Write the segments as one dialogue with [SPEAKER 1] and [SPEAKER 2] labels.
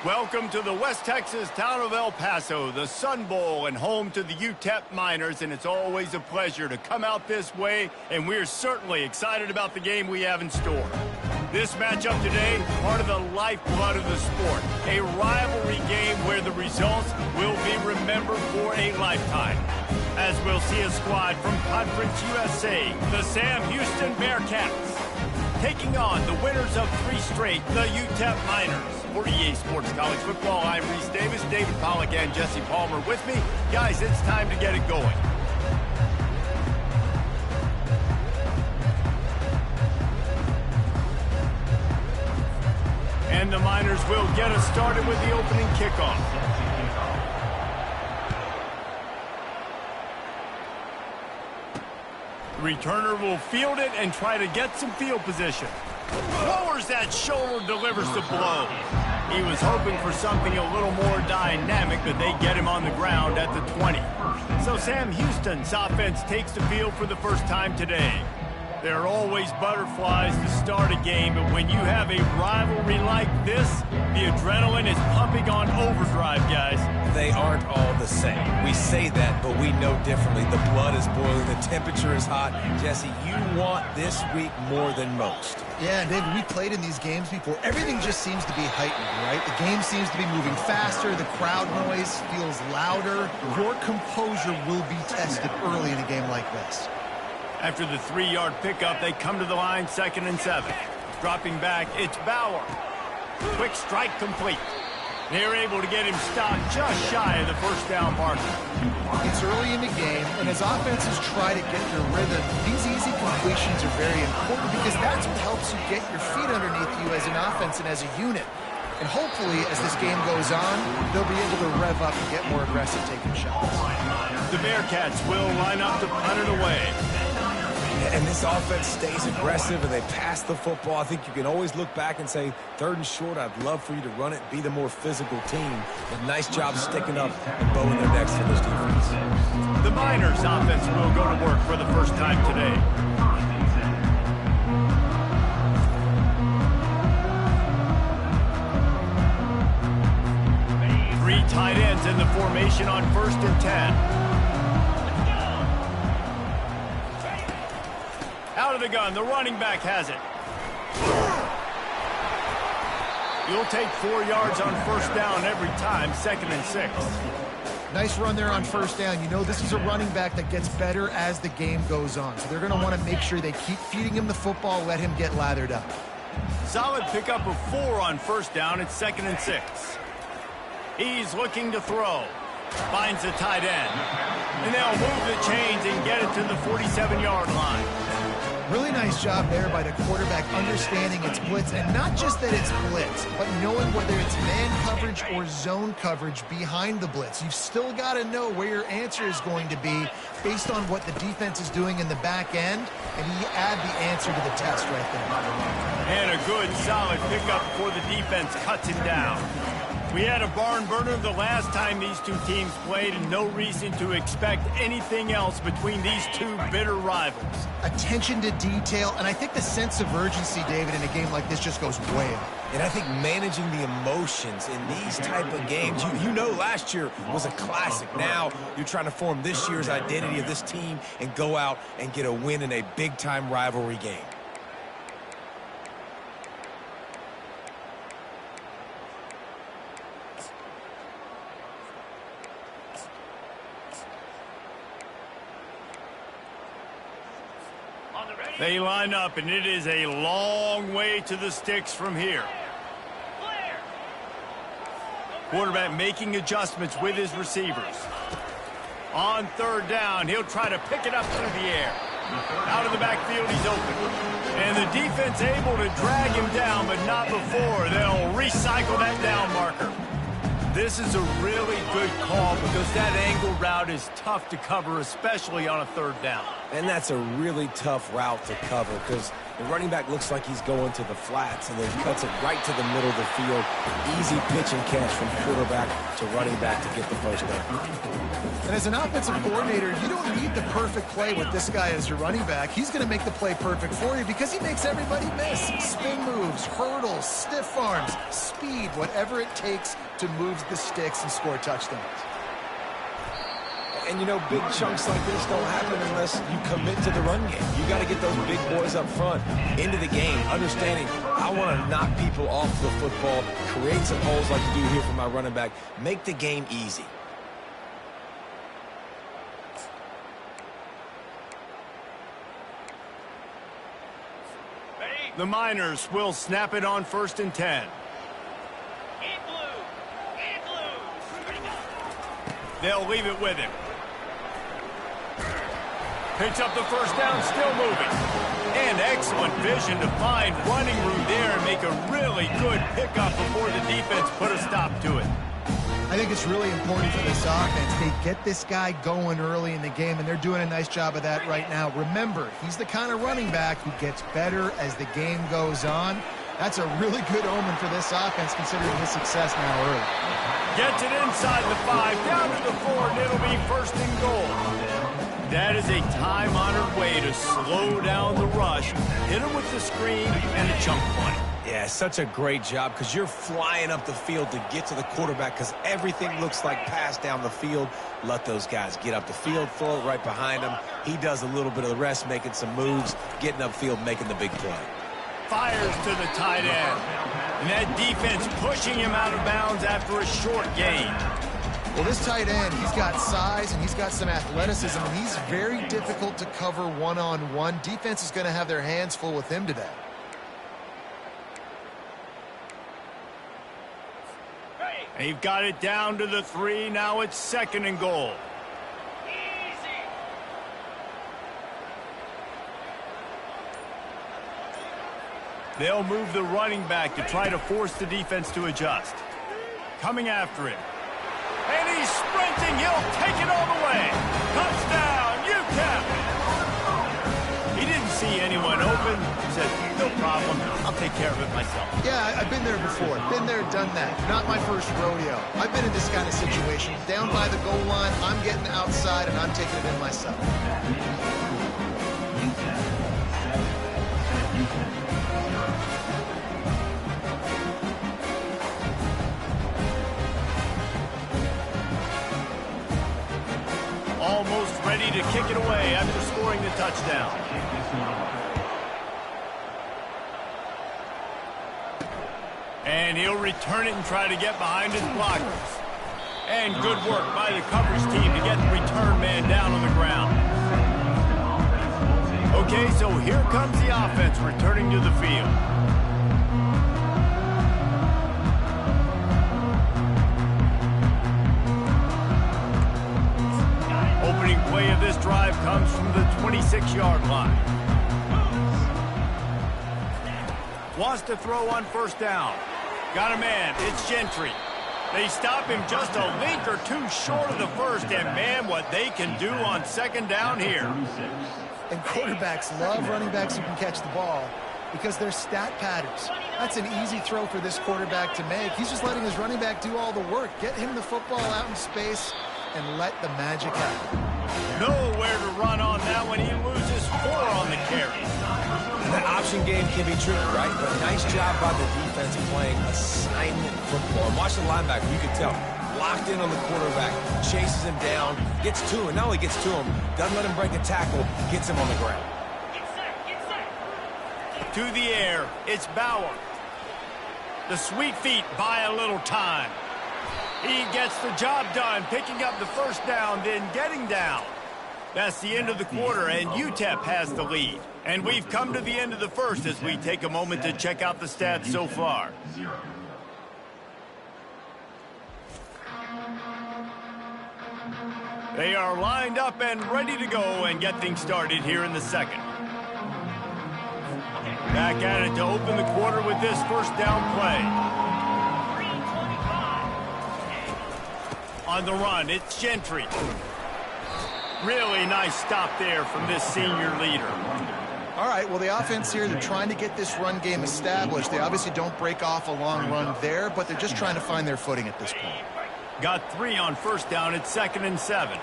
[SPEAKER 1] Welcome to the West Texas town of El Paso, the Sun Bowl, and home to the UTEP Miners, and it's always a pleasure to come out this way, and we're certainly excited about the game we have in store. This matchup today, part of the lifeblood of the sport, a rivalry game where the results will be remembered for a lifetime. As we'll see a squad from Conference USA, the Sam Houston Bearcats, taking on the winners of 3 straight, the UTEP Miners. For EA Sports College Football, I'm Reese Davis, David Pollack, and Jesse Palmer with me. Guys, it's time to get it going. And the Miners will get us started with the opening kickoff. The returner will field it and try to get some field position. Lowers that shoulder, delivers the blow. He was hoping for something a little more dynamic, but they get him on the ground at the 20. So Sam Houston's offense takes the field for the first time today. There are always butterflies to start a game, but when you have a rivalry like this, the adrenaline is pumping on overdrive, guys.
[SPEAKER 2] They aren't all the same. We say that, but we know differently. The blood is boiling, the temperature is hot. Jesse, you want this week more than most.
[SPEAKER 3] Yeah, and David, we played in these games before. Everything just seems to be heightened, right? The game seems to be moving faster. The crowd noise feels louder. Your composure will be tested early in a game like this.
[SPEAKER 1] After the 3-yard pickup, they come to the line, 2nd and 7. Dropping back, it's Bauer. Quick strike complete. They're able to get him stopped just shy of the first down marker.
[SPEAKER 3] It's early in the game, and as offenses try to get their rhythm, these easy completions are very important because that's what helps you get your feet underneath you as an offense and as a unit. And hopefully, as this game goes on, they'll be able to rev up and get more aggressive taking shots.
[SPEAKER 1] The Bearcats will line up to punt it away.
[SPEAKER 2] And this offense stays aggressive and they pass the football. I think you can always look back and say, 3rd and short, I'd love for you to run it, be the more physical team. But nice job sticking up and bowing their necks for this defense.
[SPEAKER 1] The Miners offense will go to work for the first time today. Three tight ends in the formation on 1st and 10. Out of the gun, the running back has it. You'll take 4 yards on 1st down every time, 2nd and 6.
[SPEAKER 3] Nice run there on 1st down. You know this is a running back that gets better as the game goes on. So they're going to want to make sure they keep feeding him the football, let him get lathered up.
[SPEAKER 1] Solid pickup of 4 on 1st down, it's 2nd and 6. He's looking to throw. Finds the tight end. And they'll move the chains and get it to the 47-yard line.
[SPEAKER 3] Really nice job there by the quarterback understanding it's blitz, and not just that it's blitz, but knowing whether it's man coverage or zone coverage behind the blitz. You've still got to know where your answer is going to be based on what the defense is doing in the back end, and you add the answer to the test right there.
[SPEAKER 1] And a good, solid pickup before the defense cuts him down. We had a barn burner the last time these two teams played, and no reason to expect anything else between these two bitter rivals.
[SPEAKER 3] Attention to detail, and I think the sense of urgency, David, in a game like this just goes way up.
[SPEAKER 2] And I think managing the emotions in these type of games, you know last year was a classic. Now you're trying to form this year's identity of this team and go out and get a win in a big-time rivalry game.
[SPEAKER 1] They line up, and it is a long way to the sticks from here. Quarterback making adjustments with his receivers. On 3rd down, he'll try to pick it up through the air. Out of the backfield, he's open. And the defense able to drag him down, but not before. They'll recycle that down marker. This is a really good call because that angle route is tough to cover, especially on a 3rd down.
[SPEAKER 2] And that's a really tough route to cover because The running back looks like he's going to the flats and then cuts it right to the middle of the field. Easy pitch and catch from quarterback to running back to get the first down.
[SPEAKER 3] And as an offensive coordinator, you don't need the perfect play with this guy as your running back. He's going to make the play perfect for you because he makes everybody miss. Spin moves, hurdles, stiff arms, speed, whatever it takes to move the sticks and score touchdowns.
[SPEAKER 2] And, you know, big chunks like this don't happen unless you commit to the run game. You got to get those big boys up front into the game, understanding I want to knock people off the football, create some holes like you do here for my running back, make the game easy.
[SPEAKER 1] The Miners will snap it on 1st and 10. They'll leave it with him. Picks up the first down, still moving. And excellent vision to find running room there and make a really good pickup before the defense put a stop to it.
[SPEAKER 3] I think it's really important for this offense. They get this guy going early in the game, and they're doing a nice job of that right now. Remember, he's the kind of running back who gets better as the game goes on. That's a really good omen for this offense, considering his success now early.
[SPEAKER 1] Gets it inside the 5, down to the 4, and it'll be 1st and goal. That is a time-honored way to slow down the rush, hit him with the screen, and a chunk play.
[SPEAKER 2] Yeah, such a great job because you're flying up the field to get to the quarterback because everything looks like pass down the field. Let those guys get up the field, throw it right behind him. He does a little bit of the rest, making some moves, getting upfield, making the big play.
[SPEAKER 1] Fires to the tight end. And that defense pushing him out of bounds after a short gain.
[SPEAKER 3] Well, this tight end, he's got size and he's got some athleticism, and he's very difficult to cover one-on-one. Defense is going to have their hands full with him today.
[SPEAKER 1] They've got it down to the 3. Now it's 2nd and goal. They'll move the running back to try to force the defense to adjust. Coming after him. And he's sprinting. He'll take it all the way. Touchdown, UTEP. He didn't see anyone open. He said, no problem. I'll take care of it myself.
[SPEAKER 3] Yeah, I've been there before. Been there, done that. Not my first rodeo. I've been in this kind of situation. Down by the goal line, I'm getting outside, and I'm taking it in myself.
[SPEAKER 1] Almost ready to kick it away after scoring the touchdown. And he'll return it and try to get behind his blockers. And good work by the coverage team to get the return man down on the ground. Okay, so here comes the offense returning to the field. Opening play of this drive comes from the 26-yard line. Wants to throw on 1st down. Got a man. It's Gentry. They stop him just a link or two short of the 1st, and man, what they can do on 2nd down here.
[SPEAKER 3] And quarterbacks love running backs who can catch the ball because they're stat patters. That's an easy throw for this quarterback to make. He's just letting his running back do all the work. Get him the football out in space and let the magic happen.
[SPEAKER 1] Nowhere to run on that one. He loses 4 on the carry.
[SPEAKER 2] The option game can be tricky, right? But nice job by the defense playing assignment football. And watch the linebacker. You can tell. Locked in on the quarterback. Chases him down. Gets to him. Not only gets to him, doesn't let him break a tackle. Gets him on the ground.
[SPEAKER 1] To the air. It's Bauer. The sweet feet buy a little time. He gets the job done, picking up the 1st down, then getting down. That's the end of the quarter, and UTEP has the lead. And we've come to the end of the 1st as we take a moment to check out the stats so far. They are lined up and ready to go and get things started here in the 2nd. Back at it to open the quarter with this 1st down play. On the run, it's Gentry. Really nice stop there from this senior leader.
[SPEAKER 3] All right, well, the offense here, they're trying to get this run game established. They obviously don't break off a long run there, but they're just trying to find their footing at this point.
[SPEAKER 1] Got 3 on first down. It's 2nd and 7.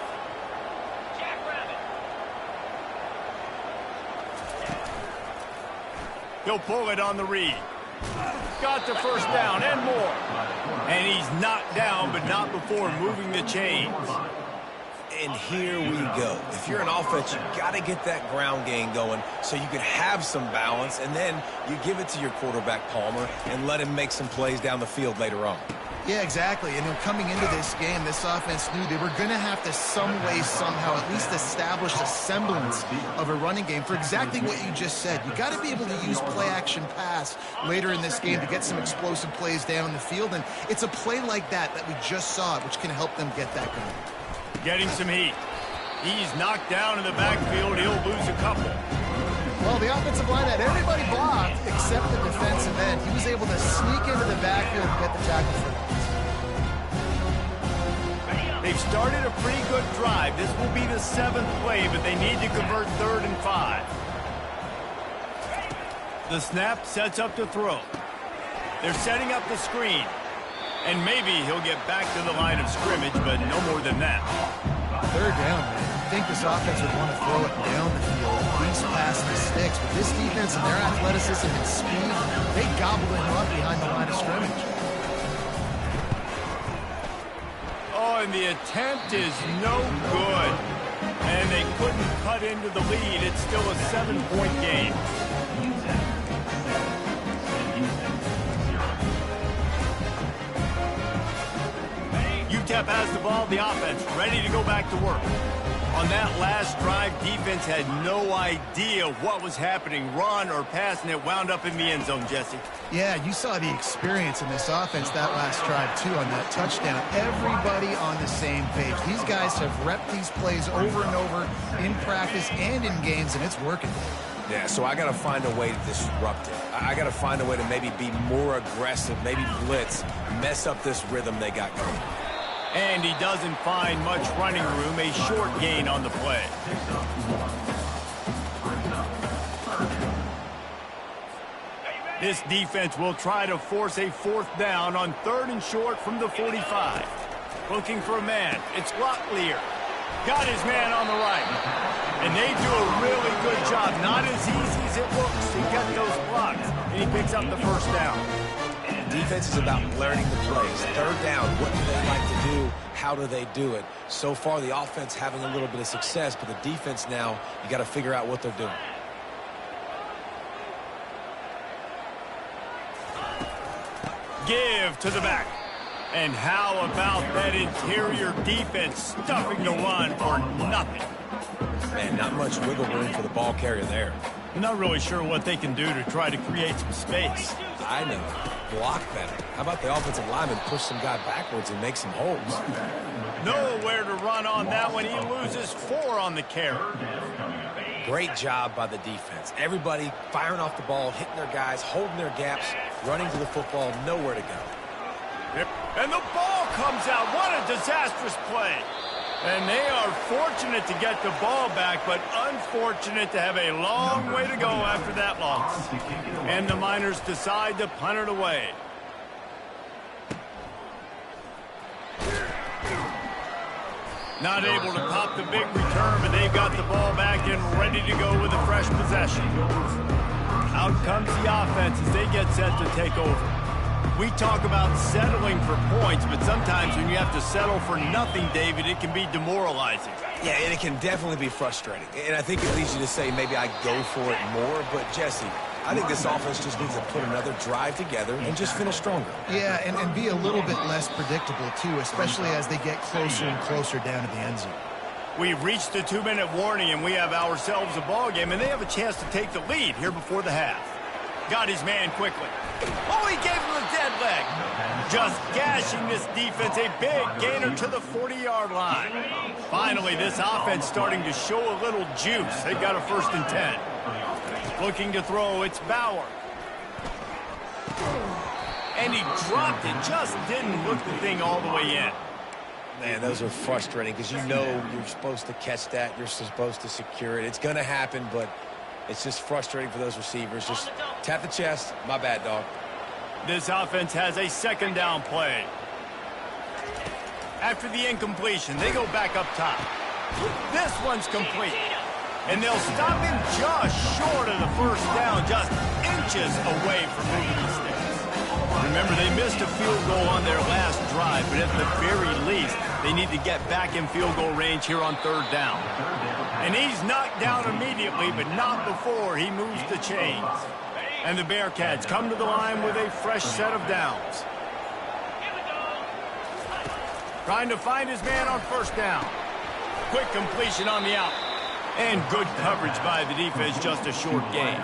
[SPEAKER 1] He'll pull it on the read. Got the first down and more. And he's knocked down, but not before moving the chains.
[SPEAKER 2] And here we go. If you're an offense, you got to get that ground game going so you can have some balance, and then you give it to your quarterback, Palmer, and let him make some plays down the field later on.
[SPEAKER 3] Yeah, exactly. And coming into this game, this offense knew they were going to have to some way, somehow, at least establish a semblance of a running game for exactly what you just said. You got to be able to use play-action pass later in this game to get some explosive plays down the field, and it's a play like that we just saw, which can help them get that going.
[SPEAKER 1] Getting some heat. He's knocked down in the backfield. He'll lose a couple.
[SPEAKER 3] Well, the offensive line had everybody blocked except the defensive end. He was able to sneak into the backfield and get the tackle for them.
[SPEAKER 1] They've started a pretty good drive. This will be the 7th play, but they need to convert 3rd and 5. The snap sets up to throw. They're setting up the screen. And maybe he'll get back to the line of scrimmage, but no more than that.
[SPEAKER 3] 3rd down, man. I think this offense would want to throw it down the field, at least past the sticks. But this defense and their athleticism and speed, they gobbled him up behind the line of scrimmage.
[SPEAKER 1] Oh, and the attempt is no good. And they couldn't cut into the lead. It's still a 7-point game. UTEP has the ball, the offense ready to go back to work. On that last drive, defense had no idea what was happening, run or pass, and it wound up in the end zone, Jesse.
[SPEAKER 3] Yeah, you saw the experience in this offense that last drive, too, on that touchdown. Everybody on the same page. These guys have repped these plays over and over in practice and in games, and it's working.
[SPEAKER 2] Yeah, so I got to find a way to disrupt it. I got to find a way to maybe be more aggressive, maybe blitz, mess up this rhythm they got going.
[SPEAKER 1] And he doesn't find much running room, a short gain on the play. This defense will try to force a 4th down on 3rd and short from the 45. Looking for a man. It's Locklear. Got his man on the right. And they do a really good job. Not as easy as it looks to get those blocks. And he picks up the first down.
[SPEAKER 2] Defense is about learning the plays. 3rd down, what do they like to do? How do they do it? So far, the offense having a little bit of success, but the defense now, you got to figure out what they're doing.
[SPEAKER 1] Give to the back. And how about that interior defense stuffing the run for nothing?
[SPEAKER 2] Man, not much wiggle room for the ball carrier there.
[SPEAKER 1] I'm not really sure what they can do to try to create some space.
[SPEAKER 2] I know. Block better. How about the offensive lineman push some guy backwards and make some holes?
[SPEAKER 1] Nowhere to run on that one. He loses 4 on the carry.
[SPEAKER 2] Great job by the defense. Everybody firing off the ball, hitting their guys, holding their gaps, running to the football, nowhere to go.
[SPEAKER 1] And the ball comes out. What a disastrous play. And they are fortunate to get the ball back, but unfortunate to have a long way to go after that loss. And the Miners decide to punt it away. Not able to pop the big return, but they've got the ball back and ready to go with a fresh possession. Out comes the offense as they get set to take over. We talk about settling for points, but sometimes when you have to settle for nothing, David, it can be demoralizing.
[SPEAKER 2] Yeah, and it can definitely be frustrating. And I think it leads you to say maybe I go for it more. But, Jesse, I think this offense just needs to put another drive together and just finish stronger.
[SPEAKER 3] Yeah, and be a little bit less predictable, too, especially as they get closer and closer down to the end zone.
[SPEAKER 1] We've reached the 2-minute warning, and we have ourselves a ball game, and they have a chance to take the lead here before the half. Got his man quickly. Oh, he gave him a dead leg. Just gashing this defense, a big gainer to the 40-yard line. Finally, this offense starting to show a little juice. They've got a 1st and 10. Looking to throw, it's Bauer. And he dropped it, just didn't look the thing all the way in.
[SPEAKER 2] Man, those are frustrating because you know you're supposed to catch that. You're supposed to secure it. It's going to happen, but It's just frustrating for those receivers. Just tap the chest. My bad, dog.
[SPEAKER 1] This offense has a second down play. After the incompletion, they go back up top. This one's complete. And they'll stop him just short of the first down, just inches away from moving the sticks. Remember, they missed a field goal on their last drive, but at the very least, they need to get back in field goal range here on third down. And he's knocked down immediately, but not before he moves the chains. And the Bearcats come to the line with a fresh set of downs. Trying to find his man on first down. Quick completion on the out. And good coverage by the defense, just a short gain.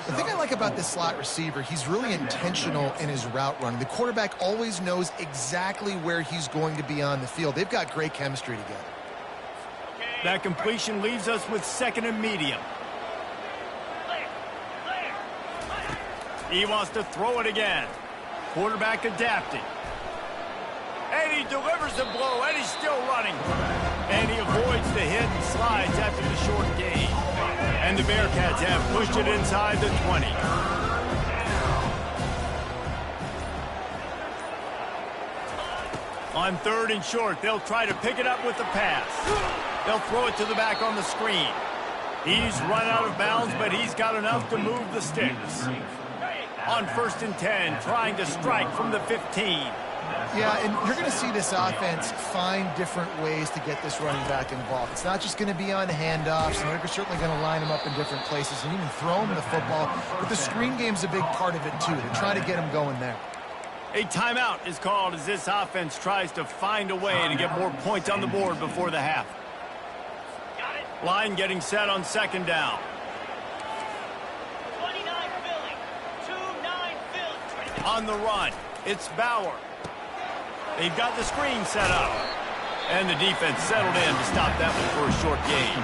[SPEAKER 3] The thing I like about this slot receiver, he's really intentional in his route running. The quarterback always knows exactly where he's going to be on the field. They've got great chemistry together.
[SPEAKER 1] That completion leaves us with second and medium. He wants to throw it again. Quarterback adapting. And he delivers the blow, and he's still running. And he avoids the hit and slides after the short gain. And the Bearcats have pushed it inside the 20. On third and short, they'll try to pick it up with the pass. They'll throw it to the back on the screen. He's run out of bounds, but he's got enough to move the sticks. On first and 10, trying to strike from the 15.
[SPEAKER 3] Yeah, and you're going to see this offense find different ways to get this running back involved. It's not just going to be on handoffs, and they're certainly going to line him up in different places and even throw him the football. But the screen game's a big part of it, too. They're trying to get him going there.
[SPEAKER 1] A timeout is called as this offense tries to find a way to get more points on the board before the half. Line getting set on second down.
[SPEAKER 4] 29 Philly. 2-9 Philly.
[SPEAKER 1] On the run, it's Bauer. They've got the screen set up. And the defense settled in to stop that one for a short gain.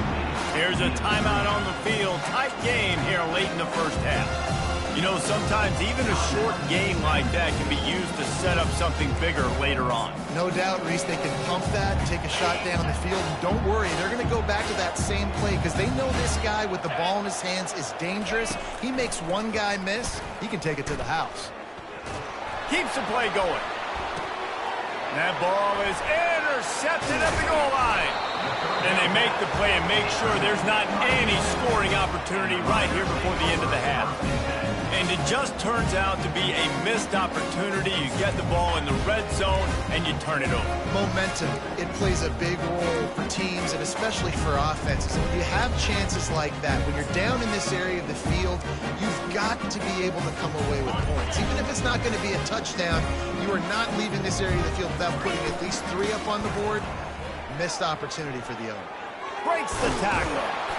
[SPEAKER 1] Here's a timeout on the field. Tight game here late in the first half. You know, sometimes even a short game like that can be used to set up something bigger later on.
[SPEAKER 3] No doubt, Reese, they can pump that, take a shot down the field, and don't worry, they're going to go back to that same play because they know this guy with the ball in his hands is dangerous. He makes one guy miss, he can take it to the house.
[SPEAKER 1] Keeps the play going. That ball is intercepted at the goal line. And they make the play and make sure there's not any scoring opportunity right here before the end of the half. And it just turns out to be a missed opportunity. You get the ball in the red zone, and you turn it over.
[SPEAKER 3] Momentum, it plays a big role for teams and especially for offenses. And when you have chances like that, when you're down in this area of the field, you've got to be able to come away with points. Even if it's not going to be a touchdown, you are not leaving this area of the field without putting at least 3 up on the board. Missed opportunity for the owner.
[SPEAKER 1] Breaks the tackle.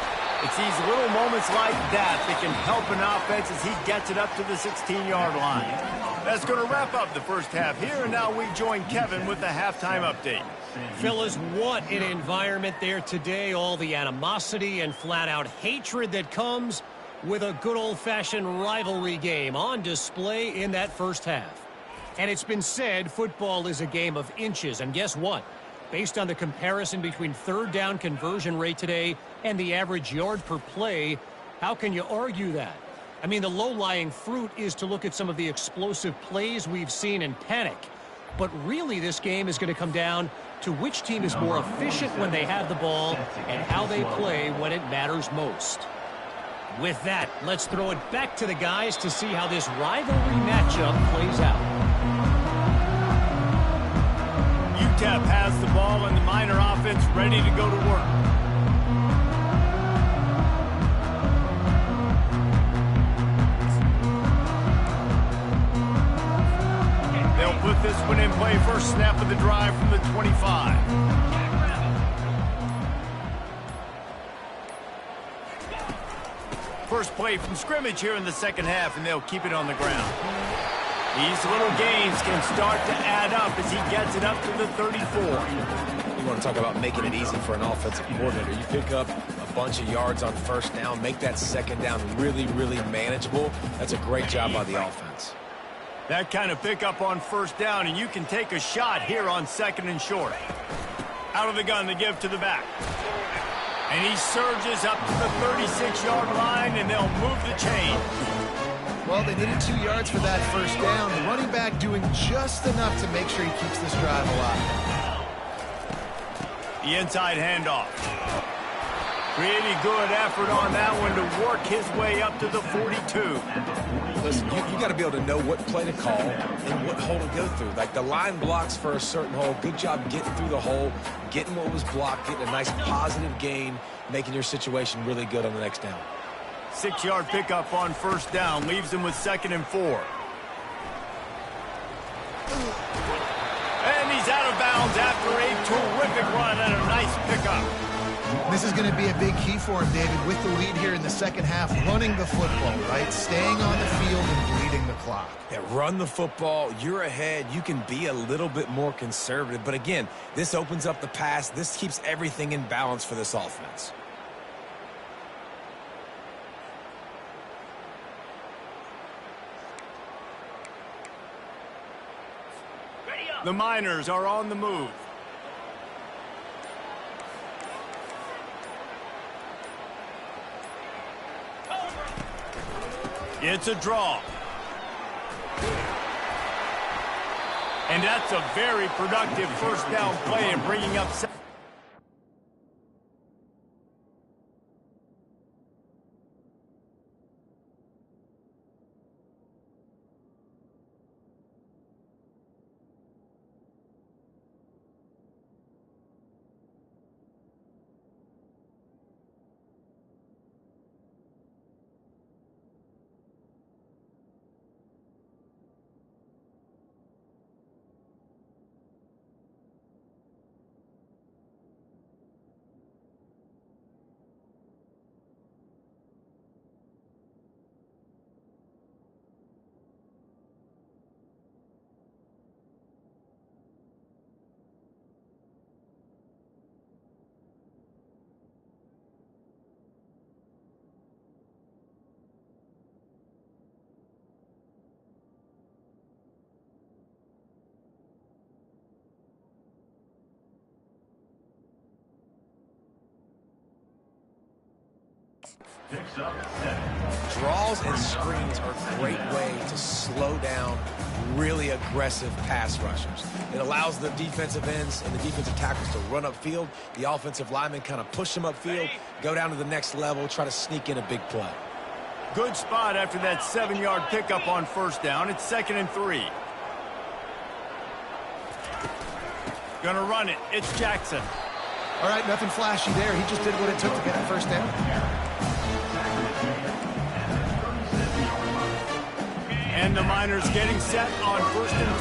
[SPEAKER 1] It's these little moments like that that can help an offense as he gets it up to the 16-yard line. That's going to wrap up the first half here, and now we join Kevin with the halftime update.
[SPEAKER 5] Fellas, what an environment there today. All the animosity and flat-out hatred that comes with a good old-fashioned rivalry game on display in that first half. And it's been said football is a game of inches, and guess what? Based on the comparison between third down conversion rate today and the average yard per play, how can you argue that? I mean, the low-lying fruit is to look at some of the explosive plays we've seen in panic. But really, this game is going to come down to which team is more efficient when they have the ball and how they play when it matters most. With that, let's throw it back to the guys to see how this rivalry matchup plays out.
[SPEAKER 1] UTEP has the ball and the Miner offense ready to go to work. They'll put this one in play. First snap of the drive from the 25. First play from scrimmage here in the second half, and they'll keep it on the ground. These little gains can start to add up as he gets it up to the 34.
[SPEAKER 2] You want to talk about making it easy for an offensive coordinator. You pick up a bunch of yards on first down, make that second down really, really manageable. That's a great job by the offense.
[SPEAKER 1] That kind of pickup on first down, and you can take a shot here on second and short. Out of the gun, the give to the back. And he surges up to the 36-yard line, and they'll move the chain.
[SPEAKER 3] Well, they needed 2 yards for that first down. The running back doing just enough to make sure he keeps this drive alive.
[SPEAKER 1] The inside handoff. Pretty good effort on that one to work his way up to the 42.
[SPEAKER 2] Listen, you got to be able to know what play to call and what hole to go through. Like the line blocks for a certain hole. Good job getting through the hole, getting what was blocked, getting a nice positive gain, making your situation really good on the next down.
[SPEAKER 1] 6-yard pickup on first down leaves them with 2nd and 4. And he's out of bounds after a terrific run and a nice pickup.
[SPEAKER 3] This is going to be a big key for him, David, with the lead here in the second half, running the football, right? Staying on the field and bleeding the clock.
[SPEAKER 2] Yeah, run the football. You're ahead. You can be a little bit more conservative. But again, this opens up the pass. This keeps everything in balance for this offense.
[SPEAKER 1] The Miners are on the move. It's a draw. And that's a very productive first down play and bringing up...
[SPEAKER 2] Draws and screens are a great way to slow down really aggressive pass rushers. It allows the defensive ends and the defensive tackles to run upfield. The offensive linemen kind of push them upfield, go down to the next level, try to sneak in a big play.
[SPEAKER 1] Good spot after that 7-yard pickup on first down. It's 2nd and 3. Gonna run it. It's Jackson.
[SPEAKER 3] All right, nothing flashy there. He just did what it took to get that first down.
[SPEAKER 1] And the Miners getting set on 1st and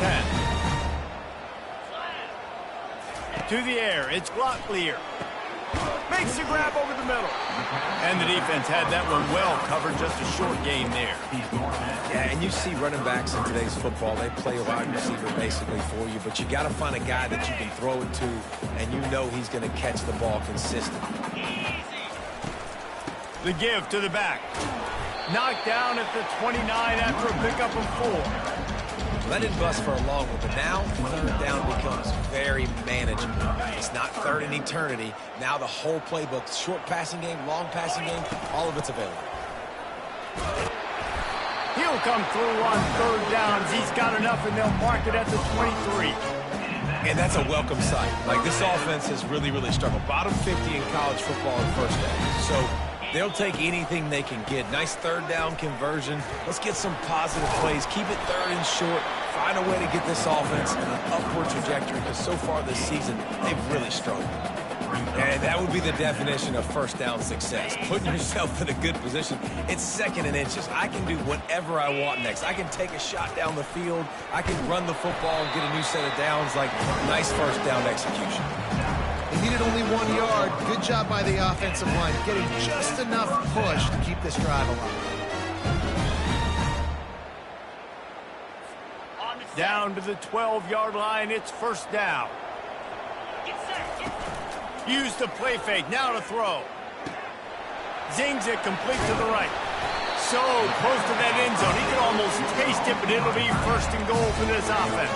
[SPEAKER 1] 10. To the air, it's Locklear. Makes the grab over the middle. And the defense had that one well covered, just a short gain there.
[SPEAKER 2] Yeah, and you see running backs in today's football, they play a wide receiver basically for you, but you got to find a guy that you can throw it to, and you know he's going to catch the ball consistently.
[SPEAKER 1] The give to the back. Knocked down at the 29 after a pickup of 4.
[SPEAKER 2] Let it bust for a long one, but now third down becomes very manageable. It's not third in eternity. Now the whole playbook, short passing game, long passing game, all of it's available.
[SPEAKER 1] He'll come through on 3rd downs. He's got enough, and they'll mark it at the 23.
[SPEAKER 2] And that's a welcome sight. Like, this offense has really, really struggled. Bottom 50 in college football in first down. So they'll take anything they can get. Nice 3rd down conversion. Let's get some positive plays. Keep it 3rd and short. Find a way to get this offense in an upward trajectory, because so far this season, they've really struggled. And that would be the definition of first down success. Putting yourself in a good position. It's 2nd and inches. I can do whatever I want next. I can take a shot down the field. I can run the football and get a new set of downs. Like, nice first down execution.
[SPEAKER 3] They needed only 1 yard. Good job by the offensive line, getting just enough push to keep this drive alive.
[SPEAKER 1] Down to the 12-yard line, it's 1st down. Use the play fake, now to throw. Zings it complete to the right. So close to that end zone, he could almost taste it, but it'll be 1st and goal for this offense.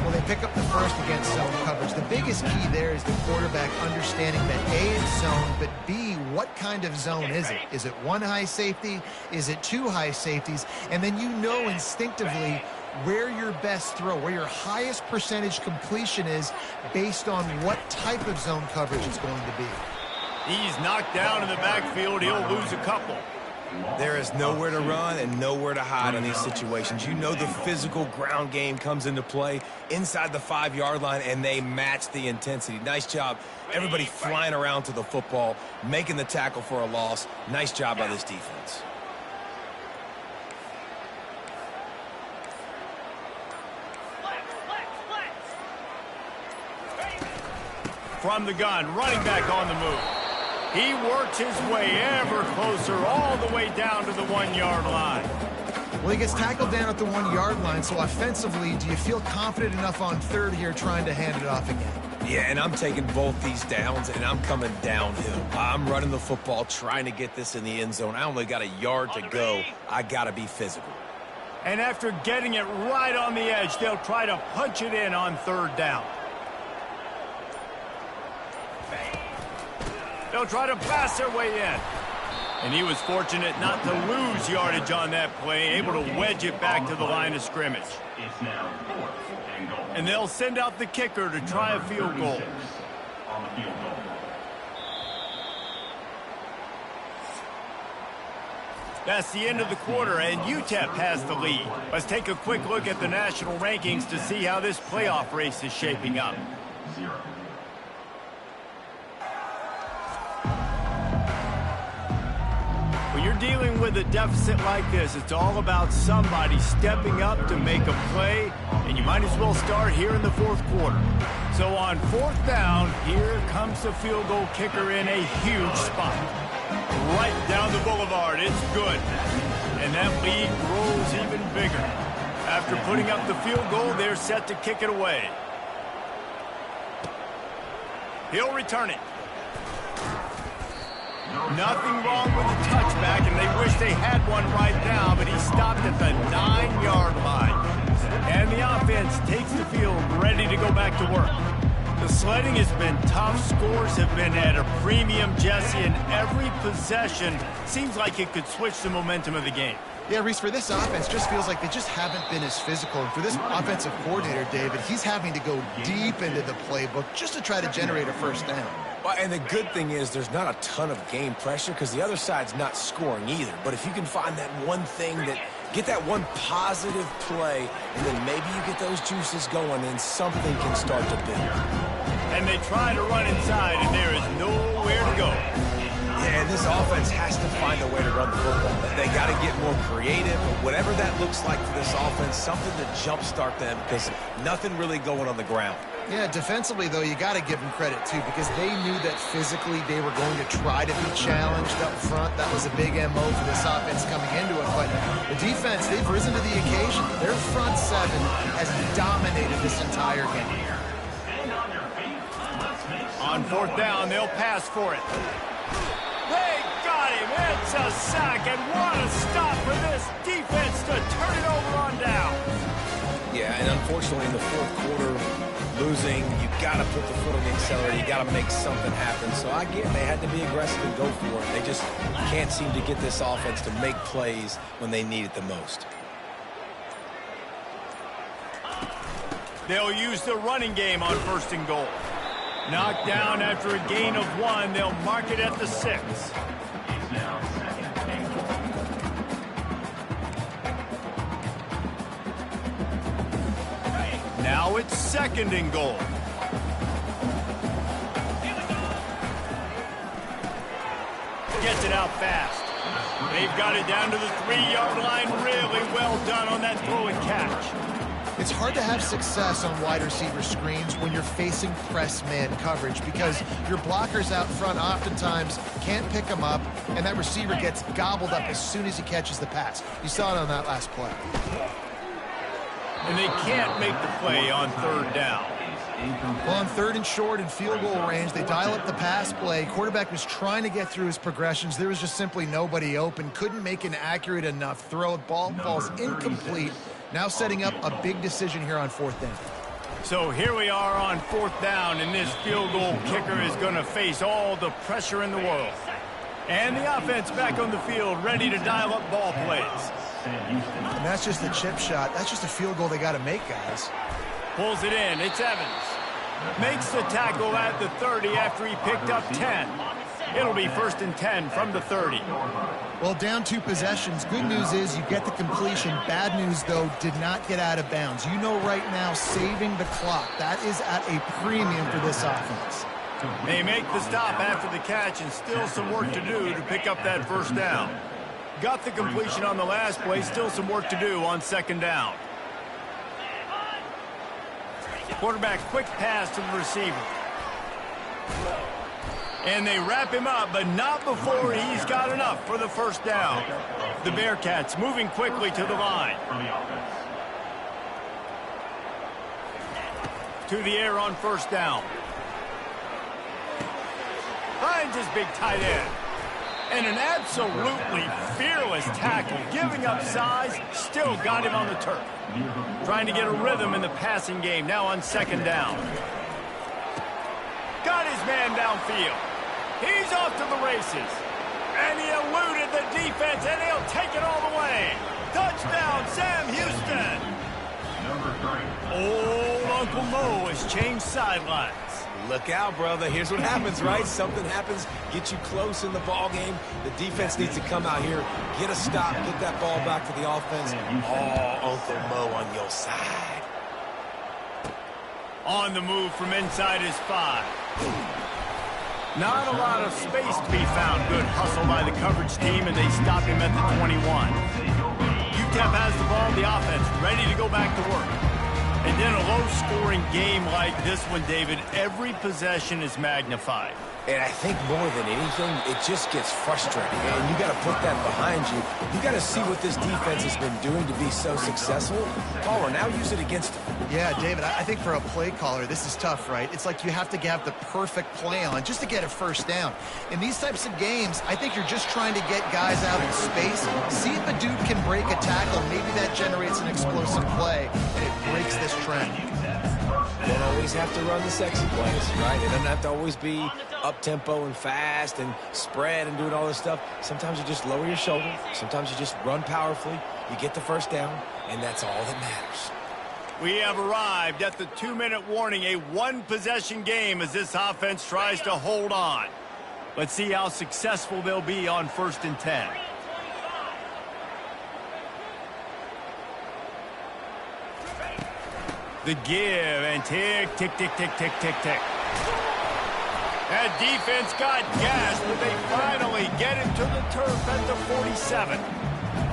[SPEAKER 3] Well, they pick up the first against zone coverage. The biggest key there is the quarterback understanding that A, it's zone, but B, what kind of zone is it? Is it one high safety? Is it two high safeties? And then you know instinctively where your best throw, where your highest percentage completion is based on what type of zone coverage it's going to be.
[SPEAKER 1] He's knocked down in the backfield. He'll lose a couple.
[SPEAKER 2] There is nowhere to run and nowhere to hide in these situations. You know the physical ground game comes into play inside the 5-yard line, and they match the intensity. Nice job. Everybody flying around to the football, making the tackle for a loss. Nice job by this defense.
[SPEAKER 1] From the gun, running back on the move. He works his way ever closer all the way down to the 1-yard line.
[SPEAKER 3] Well, he gets tackled down at the 1-yard line, so offensively, do you feel confident enough on third here trying to hand it off again?
[SPEAKER 2] Yeah, and I'm taking both these downs, and I'm coming downhill. I'm running the football, trying to get this in the end zone. I only got a yard to go. I got to be physical.
[SPEAKER 1] And after getting it right on the edge, they'll try to punch it in on third down. They'll try to pass their way in. And he was fortunate not to lose yardage on that play, able to wedge it back to the line of scrimmage.
[SPEAKER 6] It's now 4th and goal.
[SPEAKER 1] And they'll send out the kicker to try a field goal.
[SPEAKER 6] On the field goal.
[SPEAKER 1] That's the end of the quarter, and UTEP has the lead. Let's take a quick look at the national rankings to see how this playoff race is shaping up.
[SPEAKER 6] 0.
[SPEAKER 1] When you're dealing with a deficit like this, it's all about somebody stepping up to make a play, and you might as well start here in the fourth quarter. So on fourth down, here comes the field goal kicker in a huge spot. Right down the boulevard, it's good. And that lead grows even bigger. After putting up the field goal, they're set to kick it away. He'll return it. Nothing wrong with the touchback, and they wish they had one right now, but he stopped at the 9-yard line. And the offense takes the field, ready to go back to work. The sledding has been tough. Scores have been at a premium, Jesse, and every possession seems like it could switch the momentum of the game.
[SPEAKER 3] Yeah, Reese, for this offense, just feels like they just haven't been as physical. And for this offensive coordinator, David, he's having to go deep into the playbook just to try to generate a first down.
[SPEAKER 2] Well, and the good thing is there's not a ton of game pressure because the other side's not scoring either. But if you can find that one thing that get that one positive play, and then maybe you get those juices going, and something can start to build.
[SPEAKER 1] And they try to run inside, and there is nowhere to go.
[SPEAKER 2] Yeah, and this offense has to find a way to run the football. They got to get more creative, but whatever that looks like for this offense, something to jumpstart them because nothing really going on the ground.
[SPEAKER 3] Yeah, defensively, though, you got to give them credit, too, because they knew that physically they were going to try to be challenged up front. That was a big MO for this offense coming into it. But the defense, they've risen to the occasion. Their front seven has dominated this entire game.
[SPEAKER 1] On fourth down, they'll pass for it. They got him. It's a sack, and what a stop for this defense to turn it over on down.
[SPEAKER 2] Yeah, and unfortunately in the fourth quarter, losing, you got to put the foot on the accelerator. You got to make something happen. So I get they had to be aggressive and go for it. They just can't seem to get this offense to make plays when they need it the most.
[SPEAKER 1] They'll use the running game on first and goal. Knocked down after a gain of 1. They'll mark it at the 6. Now it's second and goal. Gets it out fast. They've got it down to the 3-yard line. Really well done on that throw and catch.
[SPEAKER 3] It's hard to have success on wide receiver screens when you're facing press man coverage because your blockers out front oftentimes can't pick them up, and that receiver gets gobbled up as soon as he catches the pass. You saw it on that last play.
[SPEAKER 1] And they can't make the play on third down.
[SPEAKER 3] Well, on third and short and field goal range, they dial up the pass play. Quarterback was trying to get through his progressions. There was just simply nobody open. Couldn't make an accurate enough throw. Ball falls incomplete. Now setting up a big decision here on fourth down.
[SPEAKER 1] So here we are on 4th down, and this field goal kicker is going to face all the pressure in the world. And the offense back on the field, ready to dial up ball plays.
[SPEAKER 3] And that's just a chip shot. That's just a field goal they got to make, guys.
[SPEAKER 1] Pulls it in. It's Evans. Makes the tackle at the 30 after he picked up 10. It'll be 1st and 10 from the 30.
[SPEAKER 3] Well, down 2 possessions. Good news is you get the completion. Bad news, though, did not get out of bounds. You know right now, saving the clock. That is at a premium for this offense.
[SPEAKER 1] They make the stop after the catch, and still some work to do to pick up that 1st down. Got the completion on the last play. Still some work to do on 2nd down. Quarterback quick pass to the receiver. And they wrap him up, but not before he's got enough for the 1st down. The Bearcats moving quickly to the line. To the air on 1st down. Finds his big tight end. And an absolutely fearless tackle, giving up size, still got him on the turf. Trying to get a rhythm in the passing game, now on 2nd down. Got his man downfield. He's off to the races. And he eluded the defense, and he'll take it all the way. Touchdown, Sam Houston. Old Uncle Mo has changed sidelines.
[SPEAKER 2] Look out, brother. Here's what happens, right? Something happens, get you close in the ball game. The defense needs to come out here, get a stop, get that ball back to the offense. Oh, Uncle Mo on your side.
[SPEAKER 1] On the move from inside his 5. Not a lot of space to be found. Good hustle by the coverage team, and they stop him at the 21. UTEP has the ball, the offense ready to go back to work. And in a low-scoring game like this one, David, every possession is magnified.
[SPEAKER 2] And I think more than anything, it just gets frustrating. And you got to put that behind you. You got to see what this defense has been doing to be so successful. Caller, now use it against them.
[SPEAKER 3] Yeah, David, I think for a play caller, this is tough, right? It's like you have to have the perfect play on just to get a 1st down. In these types of games, I think you're just trying to get guys out in space, see if a dude can break a tackle. Maybe that generates an explosive play, and it breaks this trend.
[SPEAKER 2] You don't always have to run the sexy plays, right? It doesn't have to always be up-tempo and fast and spread and doing all this stuff. Sometimes you just lower your shoulder. Sometimes you just run powerfully. You get the 1st down, and that's all that matters.
[SPEAKER 1] We have arrived at the 2-minute warning, a 1-possession game as this offense tries to hold on. Let's see how successful they'll be on 1st and 10. The give and tick, tick, tick, tick, tick, tick, tick. That defense got gashed, but they finally get him to the turf at the 47.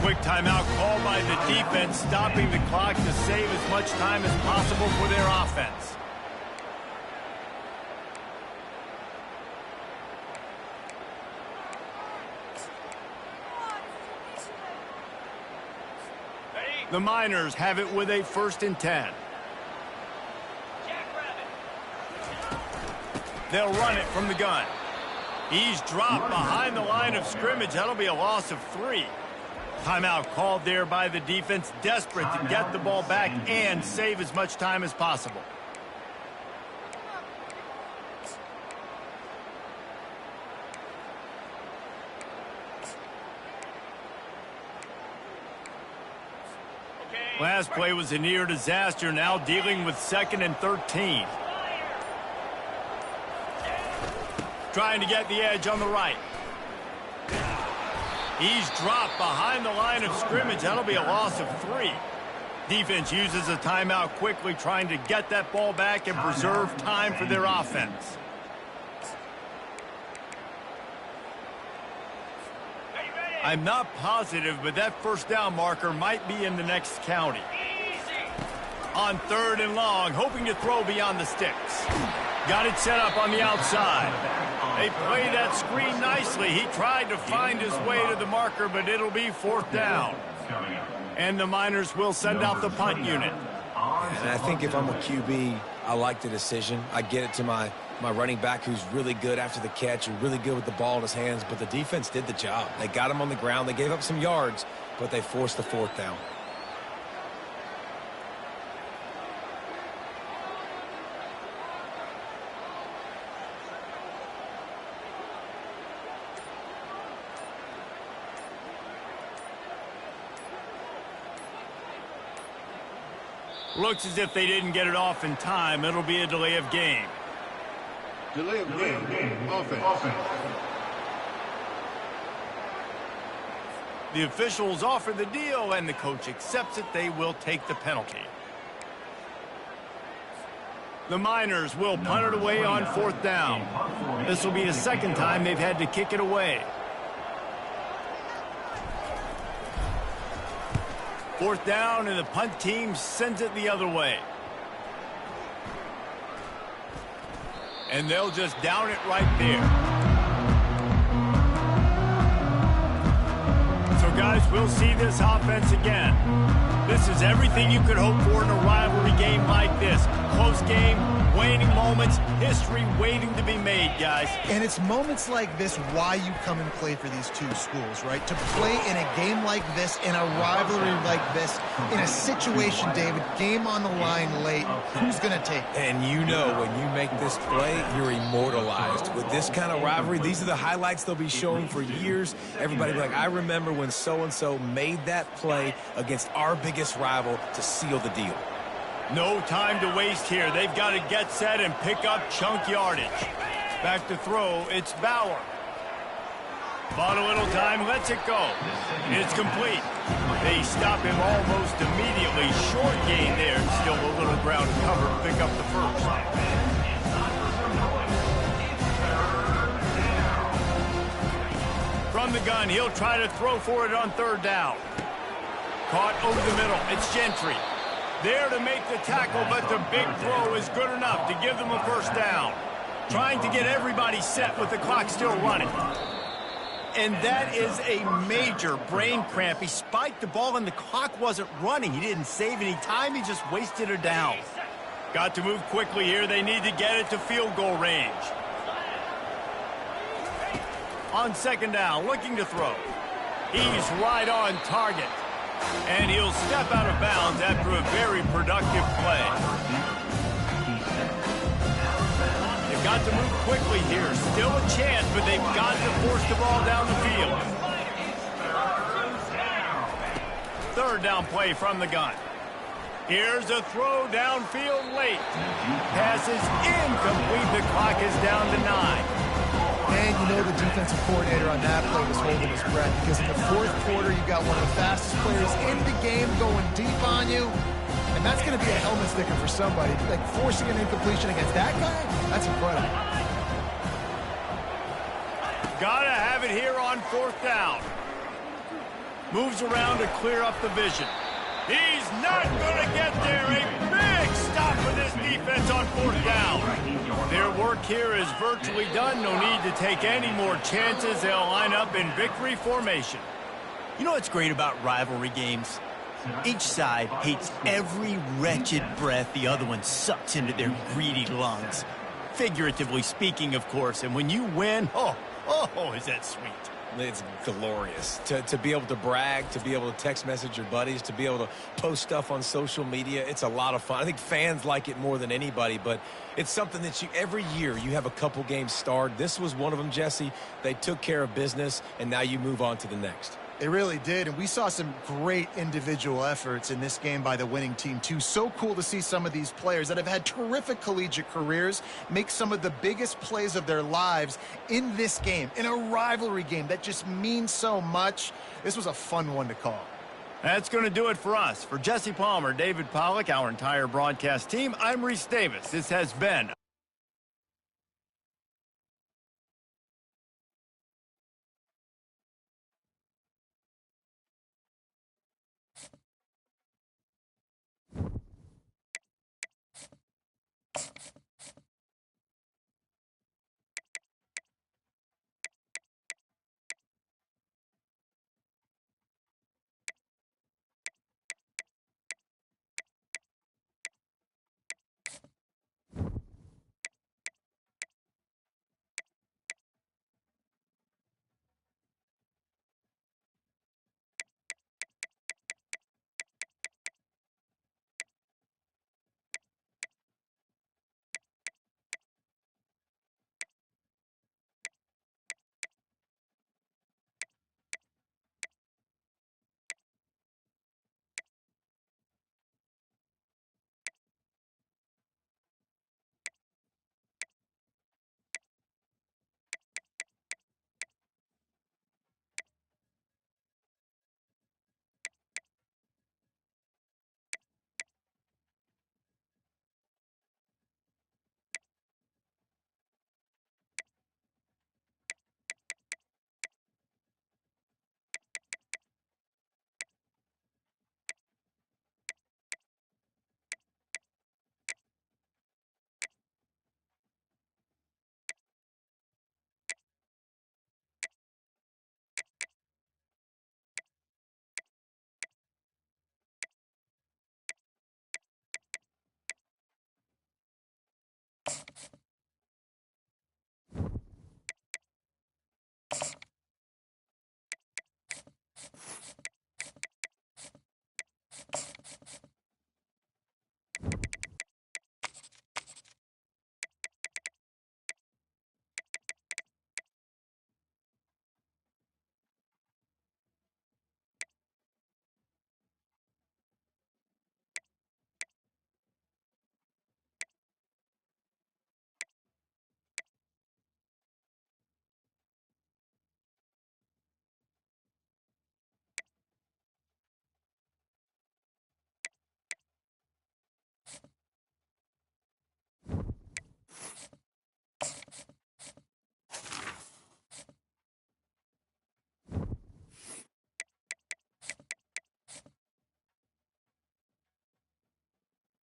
[SPEAKER 1] Quick timeout called by the defense, stopping the clock to save as much time as possible for their offense. The Miners have it with a 1st and 10. They'll run it from the gun. He's dropped behind the line of scrimmage. That'll be a loss of 3. Timeout called there by the defense, desperate to get the ball back and save as much time as possible. Last play was a near disaster, now dealing with 2nd and 13. Trying to get the edge on the right. He's dropped behind the line of scrimmage. That'll be a loss of 3. Defense uses a timeout quickly, trying to get that ball back and preserve time for their offense. I'm not positive, but that 1st down marker might be in the next county. On 3rd and long, hoping to throw beyond the sticks. Got it set up on the outside. They play that screen nicely. He tried to find his way to the marker, but it'll be 4th down. And the Miners will send out the punt unit.
[SPEAKER 2] And I think if I'm a QB, I like the decision. I get it to my running back who's really good after the catch and really good with the ball in his hands, but the defense did the job. They got him on the ground. They gave up some yards, but they forced the 4th down.
[SPEAKER 1] Looks as if they didn't get it off in time. It'll be a delay of game.
[SPEAKER 7] Delay of game. Offense.
[SPEAKER 1] The officials offer the deal, and the coach accepts it. They will take the penalty. The Miners will punt it away on 4th down. This will be the second time they've had to kick it away. 4th down, and the punt team sends it the other way. And they'll just down it right there. So, guys, we'll see this offense again. This is everything you could hope for in a rivalry game like this. Close game, waning moments, history waiting to be made, guys.
[SPEAKER 3] And it's moments like this why you come and play for these two schools, right? To play in a game like this, in a rivalry like this, in a situation, David, game on the line late, who's going to take it?
[SPEAKER 2] And you know when you make this play, you're immortalized. With this kind of rivalry, these are the highlights they'll be showing for years. Everybody will be like, I remember when so-and-so made that play against our biggest rival to seal the deal.
[SPEAKER 1] No time to waste here. They've got to get set and pick up chunk yardage. Back to throw, it's Bauer. Bought a little time, lets it go. It's complete. They stop him almost immediately. Short gain there. Still a little ground cover. Pick up the first. From the gun, he'll try to throw for it on 3rd down. Caught over the middle. It's Gentry. There to make the tackle, but the big throw is good enough to give them a 1st down. Trying to get everybody set with the clock still running. And that is a major brain cramp. He spiked the ball and the clock wasn't running. He didn't save any time. He just wasted it down. Got to move quickly here. They need to get it to field goal range. On 2nd down, looking to throw. He's right on target. And he'll step out of bounds after a very productive play. They've got to move quickly here. Still a chance, but they've got to force the ball down the field. 3rd down play from the gun. Here's a throw downfield late. Pass is incomplete. The clock is down to 9.
[SPEAKER 3] And you know the defensive coordinator on that play was holding his breath because in the 4th quarter, you got one of the fastest players in the game going deep on you. And that's going to be a helmet sticker for somebody. Like forcing an incompletion against that guy, that's incredible.
[SPEAKER 1] Gotta have it here on 4th down. Moves around to clear up the vision. He's not going to get there. A big stop for this defense on 4th down. Their work here is virtually done. No need to take any more chances. They'll line up in victory formation. You know what's great about rivalry games? Each side hates every wretched breath the other one sucks into their greedy lungs. Figuratively speaking, of course. And when you win, oh, is that sweet.
[SPEAKER 2] It's glorious to be able to brag, to be able to text message your buddies, to be able to post stuff on social media. It's a lot of fun. I think fans like it more than anybody, but it's something that every year you have a couple games starred. This was one of them, Jesse. They took care of business, and now you move on to the next.
[SPEAKER 3] They really did, and we saw some great individual efforts in this game by the winning team, too. So cool to see some of these players that have had terrific collegiate careers make some of the biggest plays of their lives in this game, in a rivalry game that just means so much. This was a fun one to call.
[SPEAKER 1] That's going to do it for us. For Jesse Palmer, David Pollack, our entire broadcast team, I'm Reese Davis. This has been